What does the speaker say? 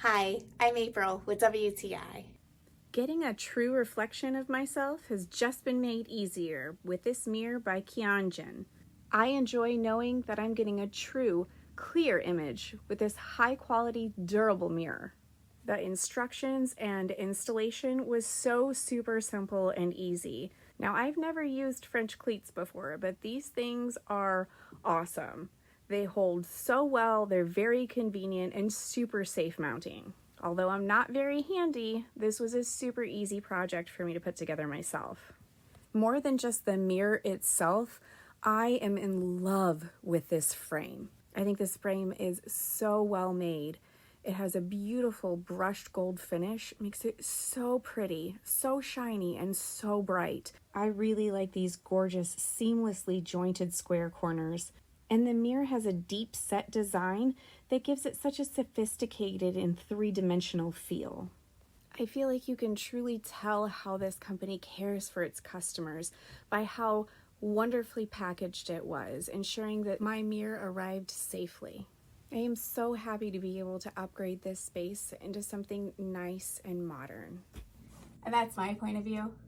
Hi, I'm April with WTI. Getting a true reflection of myself has just been made easier with this mirror by Keonjinn. I enjoy knowing that I'm getting a true, clear image with this high-quality, durable mirror. The instructions and installation was so super simple and easy. Now, I've never used French cleats before, but these things are awesome. They hold so well, they're very convenient and super safe mounting. Although I'm not very handy, this was a super easy project for me to put together myself. More than just the mirror itself, I am in love with this frame. I think this frame is so well made. It has a beautiful brushed gold finish, makes it so pretty, so shiny, and so bright. I really like these gorgeous, seamlessly jointed square corners. And the mirror has a deep set design that gives it such a sophisticated and three-dimensional feel. I feel like you can truly tell how this company cares for its customers by how wonderfully packaged it was, ensuring that my mirror arrived safely. I am so happy to be able to upgrade this space into something nice and modern. And that's my point of view.